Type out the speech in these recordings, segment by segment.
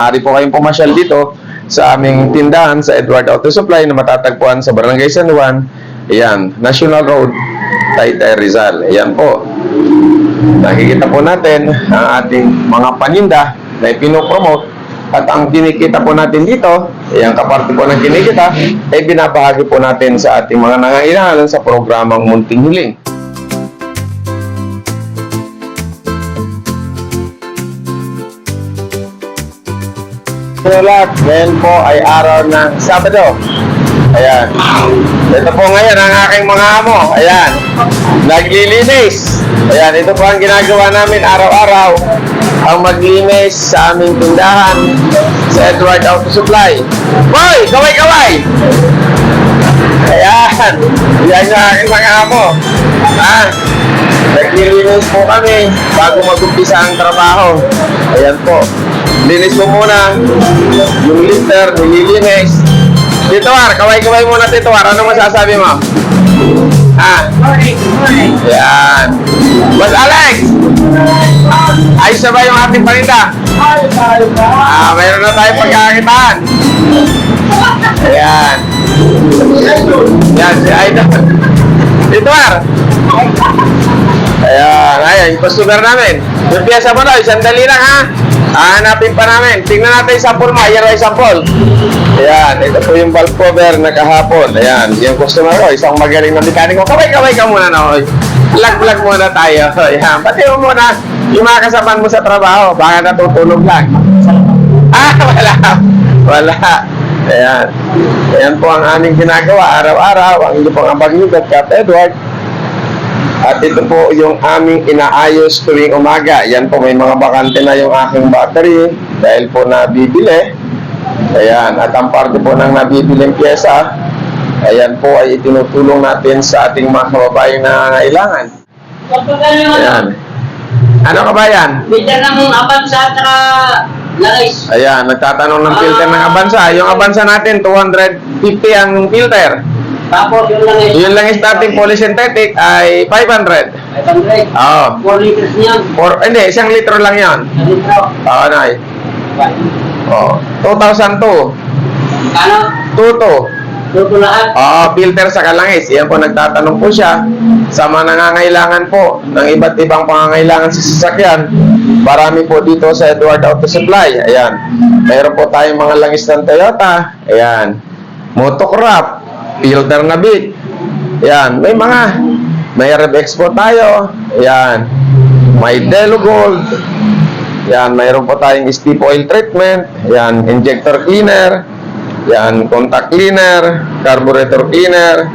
Maaari po kayong pumasyal dito sa aming tindahan sa Edward Auto Supply na matatagpuan sa Barangay San Juan. Ayan, National Road, Taytay, Rizal. Ayan po. Nakikita po natin ang ating mga paninda na ipinopromote at ang kinikita po natin dito, ayan, kaparte po ng kinikita, ay binabahagi po natin sa ating mga nangailangan sa programang Munting Hiling. Lahat, ngayon po ay araw ng Sabado. Ayan. Ito po ngayon ang aking mga amo. Ayan. Naglilinis. Ayan, ito po ang ginagawa namin araw-araw. Ang maglinis sa aming tindahan sa Edward Auto Supply. Boy! Kaway-kaway! Ayan. Ayan yung aking mga amo. Naglilinis po kami bago mag-umpisa ang trabaho. Ayan po. Linis mo muna yung lifter, nililinis. Tito War, kaway-kaway muna Tito War. Ano masasabi mo? Yan. Boss Alex! Ayos na ba yung ating paninda? Mayroon na tayong pagkakakitaan. Ayan. Yan, si Aida. Tito War! Ayan, yung customer namin. Yung piyesa mo daw, sandali lang ha. Hanapin pa namin. Tingnan natin yung sample mo. Ayan o yung sample. Ayan, ito po yung valve cover na kahapon. Ayan, yung customer ko, isang magaling na mekaniko. Kaway-kaway ka muna na. Vlog-vlog muna tayo. Ayan, pati mo muna yung mga kasapan mo sa trabaho. Baka natutulog lang. Wala. Ayan. Ayan po ang aming ginagawa araw-araw. Ang ito pong ambag nyo, Cap Edward. At ito po yung aming inaayos tuwing umaga. Yan po, may mga bakante na yung aking battery dahil po nabibili. Ayan, at ang parte po ng nabibiling pyesa, ayan po ay itinutulong natin sa ating mga kababayan na nangangailangan. Ayan. Ano kabayan? Filter ng Avanza at langis. Ayan, nagtatanong ng filter ng Avanza. Yung Avanza natin, 250 ang filter. Tapos yung langis. Yung langis natin polysynthetic ay 500. 500. Oo. 4 liters niyan. Hindi, 1 litro lang yan. 1 litro. Oo, Nay. Oh, 2002. Kano? Tuto. Tuto lahat. Filter sa kalangis. Yan po, nagtatanong po siya sa mga nangangailangan po ng iba't ibang pangangailangan sa sasakyan. Marami po dito sa Edward Auto Supply. Ayan. Mayroon po tayong mga langis ng Toyota. Ayan. Motocraft. Filter na bit. Ayan. May Rebex po tayo. Ayan. May Delo Gold. Yan, mayroon po tayong steep oil treatment. Yan, injector cleaner. Yan, contact cleaner, carburetor cleaner.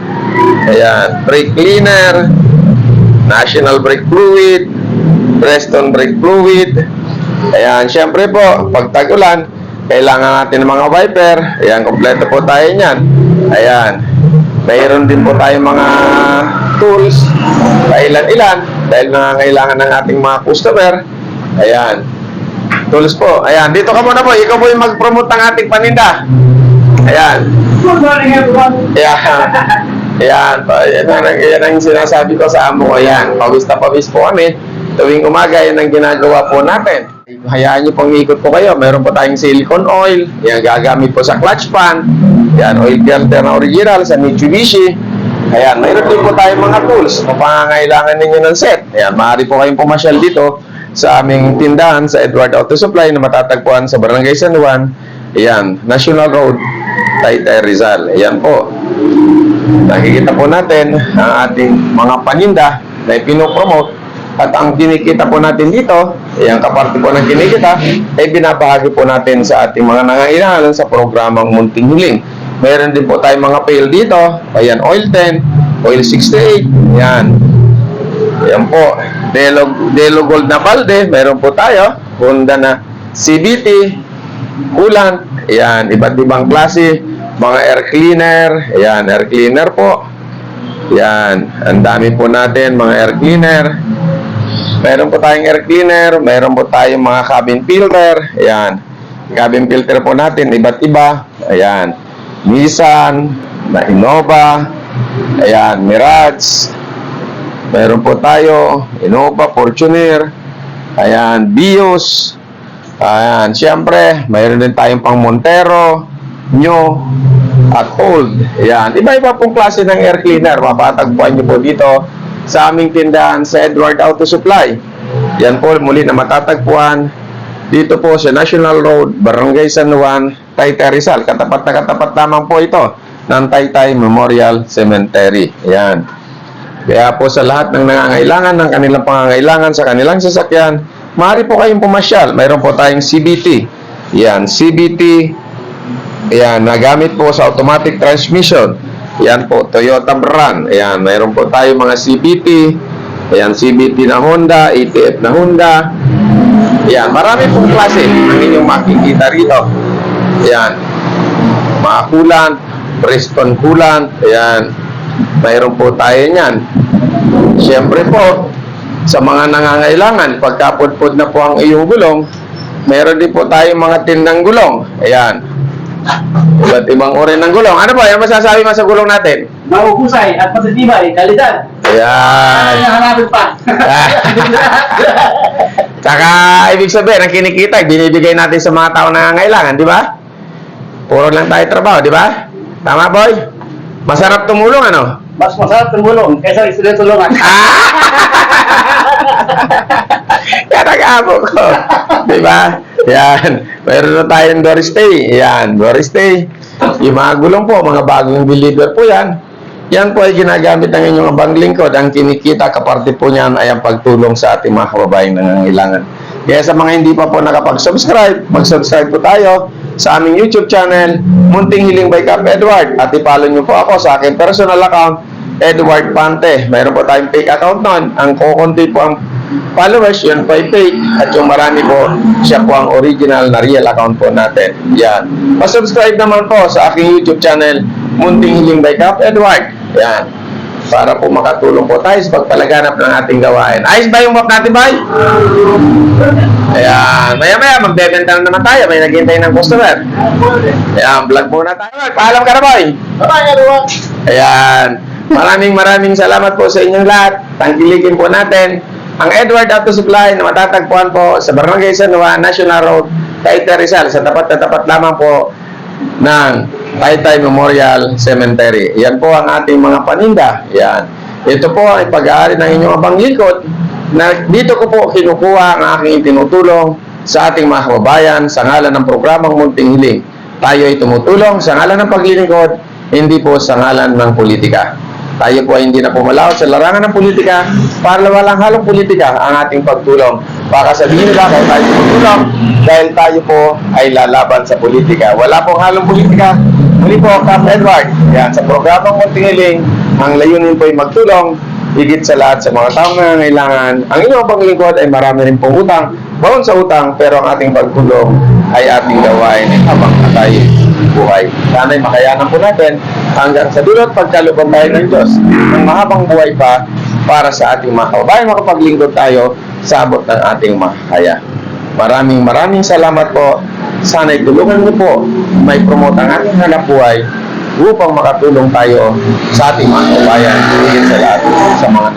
Ayan, brake cleaner, national brake fluid, Preston brake fluid. Ayan, syempre po, pag tag-ulan, kailangan natin ng mga wiper. Ayan, kompleto po tayo niyan. Ayan, mayroon din po tayong mga tools, kailan-ilan, dahil nangangailangan ng ating mga customer. Ayan, tools po. Ayan, dito ka muna po. Ikaw po yung mag-promote ng ating paninda. Ayan. Good morning everyone. Ayan. Yan ang sinasabi ko sa amo ko. Ayan. Pawis na pawis po kami. Tuwing umaga, yan ang ginagawa po natin. Hayaan nyo pong ikot po kayo. Meron po tayong silicone oil. Yan, gagamit po sa clutch pan. Yan, oil filter na original sa Mitsubishi. Ayan, mayroon din po tayong mga tools kung pangangailangan ninyo ng set. Ayan, maaari po kayong pumasyal dito sa aming tindahan sa Edward Auto Supply na matatagpuan sa Barangay San Juan. Ayan, National Road, Taytay, Rizal. Ayan po. Nakikita po natin ang ating mga paninda na ipinopromote at ang kinikita po natin dito, ayan, kaparte po ng kinikita, ay binabahagi po natin sa ating mga nangailangan sa programang Munting Hiling. Mayroon din po tayong mga pail dito. Ayan, oil 10, oil 68. Ayan. Ayan po. Delo Gold na balde. Mayroon po tayo. Honda na CVT. Coolant. Ayan. Iba't ibang klase. Mga air cleaner. Ayan. Air cleaner po. Ayan. Ang dami po natin. Mga air cleaner. Mayroon po tayong air cleaner. Mayroon po tayong mga cabin filter. Ayan. Cabin filter po natin. Iba't iba. Ayan. Nissan, na Innova, ayan, Mirage, meron po tayo, Innova, Fortuner, ayan, Vios, Ayan, siyempre, mayroon din tayong pang Montero, new, at old. Ayan, iba-iba pong klase ng air cleaner. Mapatagpuan nyo po dito sa aming tindahan sa Edward Auto Supply. Yan po muli na matatagpuan dito po sa National Road, Barangay San Juan, Taytay Rizal. Katapat na katapat lamang po ito ng Taytay Memorial Cemetery. Ayan. Kaya po sa lahat ng nangangailangan ng kanilang pangangailangan sa kanilang sasakyan, maaari po kayong pumasyal. Mayroon po tayong CVT. Yan, CVT. Yan, nagamit po sa automatic transmission. Yan po, Toyota brand. Yan, mayroon po tayong mga CVT. Yan, CVT na Honda, ATF na Honda. Yan, marami pong klase ang inyong makikita rito. Yan, mga kulan, Preston kulan. Yan, mayroon po tayo niyan. Siyempre po, sa mga nangangailangan, pagkapudpud na po ang iyong gulong, meron din po tayong mga tindang gulong. Ayan. Iba't ibang uri ng gulong. Ano ba? Yung masasabi mo sa gulong natin? Mahuhusay at matitibay, kalidad. Ayan. Hanapin pa. Tsaka, ibig sabihin, ang kinikita, binibigay natin sa mga tao na nangangailangan, di ba? Puro lang tayo trabaho, di ba? Tama, boy? Masarap tumulong, ano? Mas masarap tumulong kaysa sila tulungan. Karagamo ko. Diba? Yan. Mayroon na tayong Doristay. Yan. Doristay. Yung mga gulong po, mga bagong deliver po yan. Yan po ay ginagamit ng inyong abang lingkod. Ang kinikita, kaparte po niyan ay ang pagtulong sa ating mga kababayang nangangailangan. Kaya sa mga hindi pa po nakapag-subscribe, mag-subscribe po tayo sa aming YouTube channel, Munting Hiling by Cap Edward. At i-follow nyo po ako sa aking personal account, Edward Pante. Mayroon po tayong fake account nun. Ang kukunti po ang followers, yun po ay fake. At yung marami po, siya po ang original na real account po natin. Yan. Pa-subscribe naman po sa aking YouTube channel, Munting Hiling by Cap Edward. Yan. Para po makatulong po tayo sa pagpalaganap ng ating gawain. Ayos ba yung map natin, boy? Ayan. Maya-maya, magbebenta na naman tayo. May naghintay ng customer. Ayan, vlog muna tayo. Paalam ka na, boy. Bye-bye, everyone. Ayan. Maraming salamat po sa inyong lahat. Tangkilikin po natin ang Edward Auto Supply na matatagpuan po sa Barangay San Juan, National Road, Taytay Rizal. Sa tapat na tapat lamang po ng Taytay Memorial Cemetery. Yan po ang ating mga paninda. Yan. Ito po ay pag-aari ng inyong abang lingkod na dito ko po kinukuha ang aking tinutulong sa ating mga kababayan sa ngalan ng programang Munting Hiling. Tayo ay tumutulong sa ngalan ng paglilingkod, hindi po sa ngalan ng politika. Tayo po ay hindi na pumalaw sa larangan ng politika para walang halong politika ang ating pagtulong. Baka sabihin nila kaya tayo tumutulong dahil tayo po ay lalaban sa politika. Wala pong halong politika. Muli po, Cap Edward. Yan, sa programang Munting Hiling, ang layunin po ay magtulong higit sa lahat sa mga taong nangangailangan. Ang inyong paglingkod ay marami rin pong utang, baon sa utang, pero ang ating pagtulong ay ating gawain habang tayo buhay. Sana'y makayanan po natin hanggang sa dulot pagkalooban tayo ng Diyos ng mahabang buhay pa para sa ating mga kababayan makapaglingkod tayo sa abot ng ating makakaya. Maraming salamat po. Sana'y tulungan niyo po may promote ang ating hanap buhay upang makatulong tayo sa ating mga kababayan higit sa lahat sa mga